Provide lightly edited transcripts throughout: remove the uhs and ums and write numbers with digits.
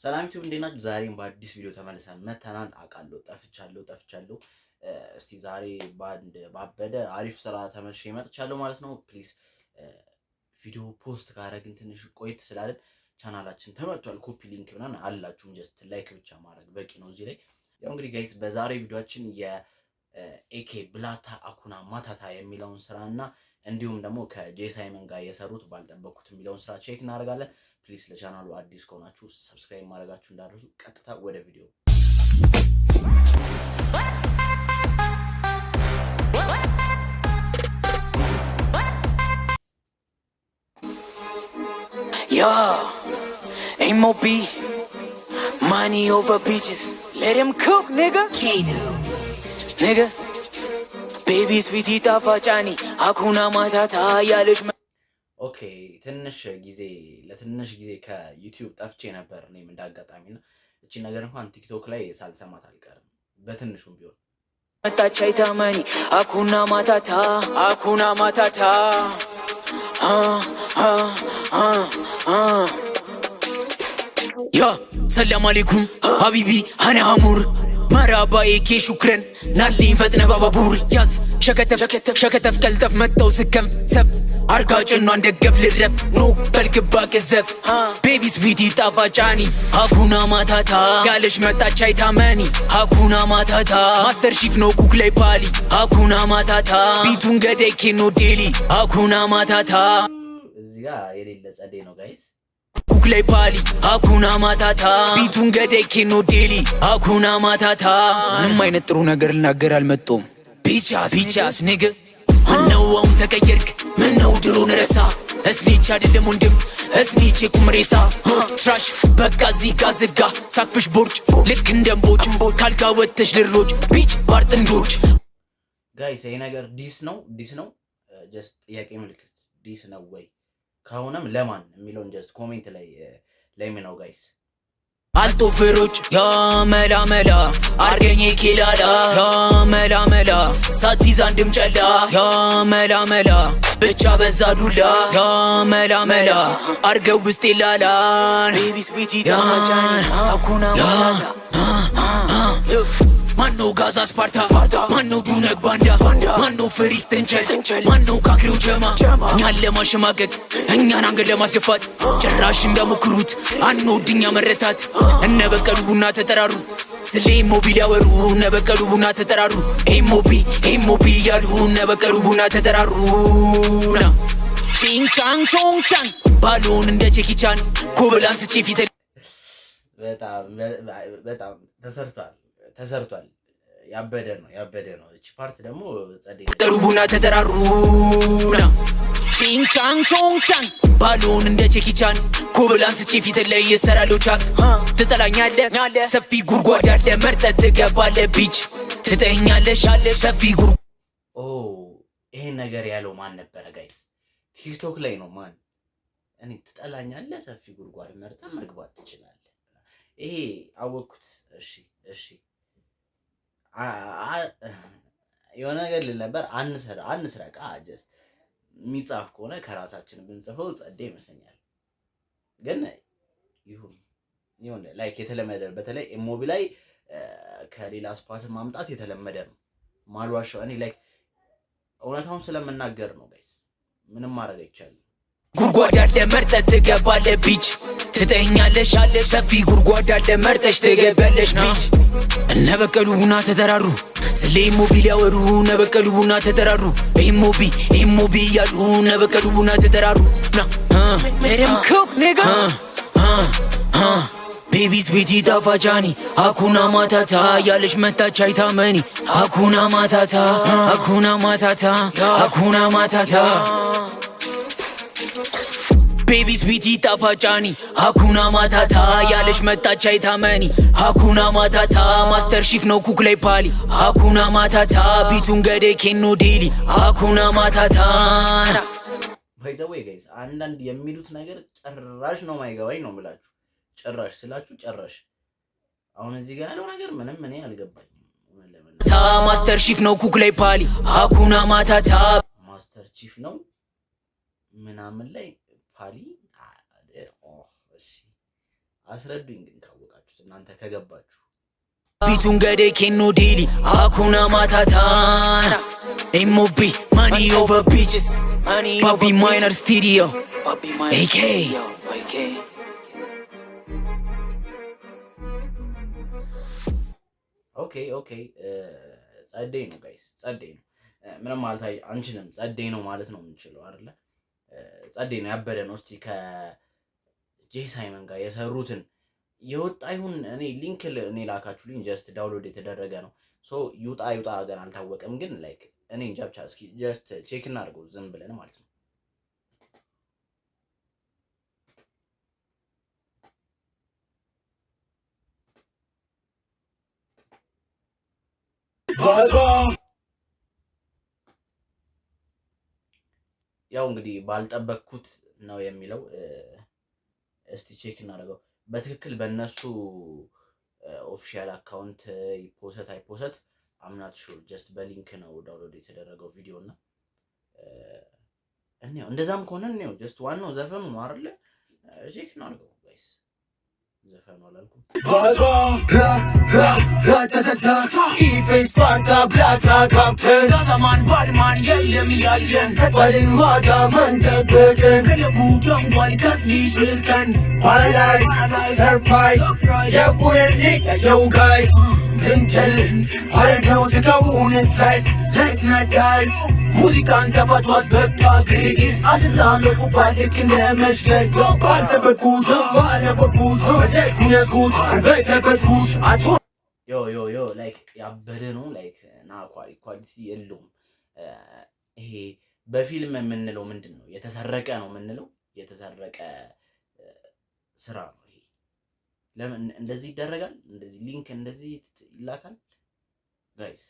ሰላም ዩቲዩብ እንዴት ናችሁ? ዛሬም በአዲስ ቪዲዮ ተመልሰን መተናል። አውቃለሁ ጠፍቻለሁ። እስቲ ዛሬ ባንድ ባበደ አሪፍ ስራ ተመልሼ መጥቻለሁ ማለት ነው። ፕሊዝ ቪዲዮ ፖስት ካደረግን ትንሽ ቆይት ስላለን ቻናላችን ተመቷል። ኮፒ ሊንክ ምናምን አላችሁም፣ ጀስት ላይክ ብቻ ማድረግ በቂ ነው እዚህ ላይ። ያው እንግዲህ ጋይስ በዛሬ ቪዲዮአችን የኤኬ ብላታ አኩና ማታታ የሚለውን ስራና እንዲሁም ደግሞ ከጄ ሳይመን ጋር የሰሩት ባልጠበኩት የሚለውን ስራ ቼክ እናደርጋለን። ፕሊስ ለቻናሉ አዲስ ከሆናችሁ ሰብስክራይብ ማድረጋችሁ እንዳትረሱ። ቀጥታ ወደ ቪዲዮ። Yo, MOB, money over beaches. Let him cook, nigga. Nigga, baby sweetie tafachani, hakuna matata yalish. ኦኬ ለትንሽ ጊዜ ከዩቲዩብ ጠፍቼ ነበር እኔም እንዳጋጣሚና እቺ ነገር እንኳን ቲክቶክ ላይ ሳልሰማት አልቀርም በትንሹም ቢሆን መጣቻይታ ማኒ አኩና ማታታ ያ ሰላም አለይኩም ሀቢቢ አኔ አሙር መራባ ኤኬ ሹክረን ናልኝ ፈጥነ ባባቡር ያዝ ሸከተፍ ቀልጠፍ መጣው ስከም ሰፍ አርጋ ጭኗን ደገፍ ልረፍ ኖ በልግባ ቅዘፍ ቤቢ ስዊቲ ጣፋጫኒ ሃኩና ማታታ ያለሽ መጣች አይታመኒ ሃኩና ማታታ ማስተር ሺፍ ነው ኩክ ላይ ፓሊ ሃኩና ማታታ ቢቱን ገደይ ኬኖ ዴሊ ሃኩና ማታታ እዚህ ጋር የሌለ ጸዴ ነው ጋይስ ኩክ ላይ ፓሊ ሃኩና ማታታ ቢቱን ገደይ ኬኖ ዴሊ ሃኩና ማታታ ምንም አይነት ጥሩ ነገር ልናገር አልመጣሁም ቢቻስ ንግ ምነው አሁን ተቀየርክ ምነው ድሮን ረሳ እስኒች አይደለም ወንድም እስኒች የቁምሬሳ ትራሽ በቃ ዚጋ ዝጋ ሳክፍሽ ቦርጭ ልክ እንደምቦጭ ካልጋ ወጥተሽ ልሮጭ ቢች ባርጥንዶች ጋይስ ይሄ ነገር ዲስ ነው ጀስት ጥያቄ ምልክት ዲስ ነው ወይ ከሆነም ለማን የሚለውን ጀስት ኮሜንት ላይ ነው ጋይስ አልቶ ፍሮች ያ መላ አርገኝ ኪላላ ያ መላ ሳቲዝ አንድም ጨላ ያ መላ ብቻ በዛ ዱላ ያ መላ አርገው ውስጥ ይላላን ቤቢ ስዊቲ ታማቻኒ አኩና ማታታ ማኖ ጋዛ ስፓርታ ማኖ ዱነግ ባንዳ ማኖ ፍሪክ ተንቸል ማኖ ካክሪው ጀማ እኛን ለማሸማቀቅ እኛን አንገት ለማስደፋት ጭራሽ እንደሞክሩት አንወድኛ መረታት እነ በቀሉ ቡና ተጠራሩ ስለ ሞቢል ያወሩ እነ በቀሉ ቡና ተጠራሩ ኤሞቢ ያሉ እነ በቀሉ ቡና ተጠራሩ ቺንቻን ቾንቻን ባሎን እንደ ቼኪቻን ኮብላን ስቼ ፊት በጣም ተሰርቷል። ያበደ ነው። እቺ ፓርት ደግሞ ጸዴ ቡና ተጠራሩና ቺንቻን ቾንቻን ባሎን እንደ ቼኪቻን ኮብላን ስቼ ፊት ላይ ይሰራሉ ቻክ ትጠላኛለህ ሰፊ ጉርጓድ አለ መርጠት ትገባለህ ቢች ትጠኛለሽ አለ ሰፊ ጉር ይሄን ነገር ያለው ማን ነበረ ጋይስ? ቲክቶክ ላይ ነው ማን? እኔ ትጠላኛለህ ሰፊ ጉርጓድ መርጠት መግባት ትችላለህ። ይሄ አወኩት። እሺ የሆነ ነገር ልል ነበር። አንስረቃ ጀስት የሚጻፍ ከሆነ ከራሳችን ብንጽፈው ጸዴ ይመስለኛል። ግን ይሁን ላይክ የተለመደ በተለይ ኤሞቢ ላይ ከሌላ ስፓት ማምጣት የተለመደ ነው። ማልዋሻው እኔ ላይክ እውነታውን ስለምናገር ነው ጋይስ። ምንም ማድረግ አይቻልም። ጉርጓድ አለ መርጠት ትገባለህ ቢች ትጠኛለሽ አለ ሰፊ ጉርጓድ አለ መርጠሽ ትገባለሽ ቢች እነ በቀሉ ቡና ተጠራሩ ስለ ሞቢል ያወሩ እነ በቀሉ ቡና ተጠራሩ ኤሞቢ ያሉ እነ በቀሉ ቡና ተጠራሩ ሜሪም ኩክ ኒጋ ቤቢ ስዊቲ ጣፋጫኒ አኩና ማታታ ያለሽ መታች አይታመኒ አኩና ማታታ ቤቢ ስዊቲ ጣፋጫኒ ሃኩና ማታታ ያለሽ መጣች አይታመኒ ሃኩና ማታታ ማስተር ሺፍ ነው ኩክ ላይ ፓሊ ሃኩና ማታታ ቢቱን ገዴ ኬኖ ዴሊ ሃኩና ማታታ ባይ ዘ ዌይ ጋይስ አንዳንድ የሚሉት ነገር ጭራሽ ነው ማይገባኝ ነው የምላችሁ። ጭራሽ ስላችሁ ጭራሽ አሁን እዚህ ጋር ያለው ነገር ምንም እኔ አልገባኝም። ማስተር ሺፍ ነው ኩክ ላይ ፓሊ ሃኩና ማታታ ማስተር ሺፍ ነው ምናምን ላይ ፓሊ አስረዱኝ ግን ካወቃችሁት እናንተ ከገባችሁ። ቢቱን ገዴ ኬኖ ዴሊ አኩና ማታታና ኤሞቢ ማኒ ኦቨር ቢችስ ባቢ ማይነር ስቱዲዮ ኤኬ ኦኬ ጸደይ ነው ጋይስ፣ ጸደይ ነው። ምንም ማለት አንችልም። ጸደይ ነው ማለት ነው የምንችለው አይደለ? ጸደይ ነው፣ ያበደ ነው። እስቲ ከጄ ሳይመን ጋር የሰሩትን የወጣ ይሁን እኔ ሊንክ እኔ ላካችሁልኝ ጀስት ዳውንሎድ የተደረገ ነው። ሶ ይውጣ ገና አልታወቀም፣ ግን ላይክ እኔ እንጃ ብቻ እስኪ ጀስት ቼክ እናድርገው ዝም ብለን ማለት ነው። ያው እንግዲህ ባልጠበቅኩት ነው የሚለው። እስቲ ቼክ እናደርገው በትክክል በእነሱ ኦፊሻል አካውንት ይፖሰት አይፖሰት አምናት ሹር። ጀስት በሊንክ ነው ዳውንሎድ የተደረገው ቪዲዮ እና እንዴው እንደዛም ከሆነ እንዴው ጀስት ዋናው ዘፈኑ ነው አይደለ? ቼክ እናድርገው ጋይስ። ዘፈኑ አላልኩም። ኢፌስ ፓርታ ብላታ ካምፕተን ጋዛማን ባድማን የለም ያየን ተባልን ማታ መንጠብቅን ከለቡ ጀንጓል ከስሊሽ ልከን ባላይ ሰርፕራይዝ የቡልሊክ የው ጋይስ ትንተል አረገው ስጋውን ስላይስ ላይክ ናይስ ሙዚቃን ተፋቷት በቃ ግሪግር አትላመቁባት ልክ እንደ መሽገር ባልጠበቅኩት ባለበኩት በደልኩን ያዝኩት በተበኩት ዮ ላይክ ያበደ ነው። ላይክ ና ኳሊቲ የለውም። ይሄ በፊልም የምንለው ምንድን ነው? የተሰረቀ ነው የምንለው። የተሰረቀ ስራ ነው ይሄ። ለምን እንደዚህ ይደረጋል? እንደዚህ ሊንክ እንደዚህ ይላካል ጋይስ።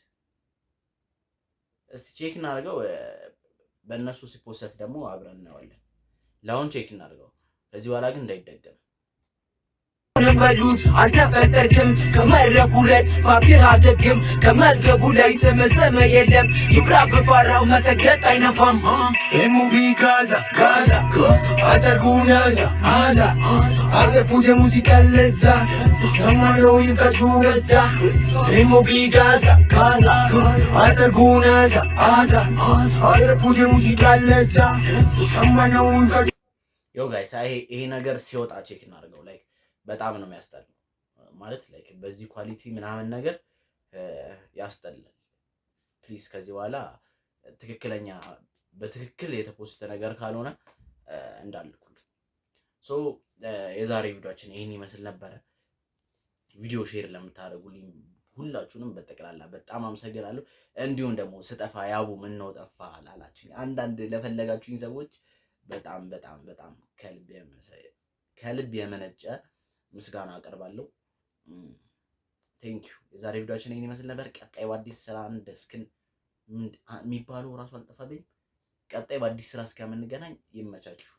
እስቲ ቼክ እናድርገው። በእነሱ ሲፖሰት ደግሞ አብረን እናየዋለን። ለአሁን ቼክ እናድርገው። ከዚህ በኋላ ግን እንዳይደገም በሉት አልተፈጠርክም ከመድረኩ ላይ ፋብሪካ አደግም ከመዝገቡ ላይ ስም የለም ይብራ በፋራው መሰገጥ አይነፋም ኤሙቢ ጋዛ አጠርጉናዛ አዛ አጠፉ የሙዚቃ ለዛ ሰማነው ይቀጩ በዛ ኤሙቢ ጋዛ አጠርጉናዛ አዛ አጠፉ የሙዚቃ ለዛ ሰማነው ይቀጩ። ዮ ጋይስ ይሄ ነገር ሲወጣ ቼክ እናድርገው። ላይክ በጣም ነው የሚያስጠላው ማለት ላይክ በዚህ ኳሊቲ ምናምን ነገር ያስጠላል። ፕሊዝ ከዚህ በኋላ በትክክል የተፖስተ ነገር ካልሆነ እንዳልኩልኝ። ሶ የዛሬ ቪዲዮአችን ይሄን ይመስል ነበረ። ቪዲዮ ሼር ለምታደርጉልኝ ሁላችሁንም በጠቅላላ በጣም አመሰግናለሁ። እንዲሁም ደግሞ ስጠፋ ያቡ ምን ነው ጠፋ ላላችሁኝ አንዳንድ ለፈለጋችሁኝ ሰዎች በጣም ከልብ የመነጨ ምስጋና አቀርባለሁ። ቴንኪዩ። የዛሬ ቪዲዮአችን ይሄን ይመስል ነበር። ቀጣይ በአዲስ ስራ እንደስክን የሚባለው ራሱ አልጠፋብኝ። ቀጣይ በአዲስ ስራ እስከምንገናኝ ይመቻችሁ።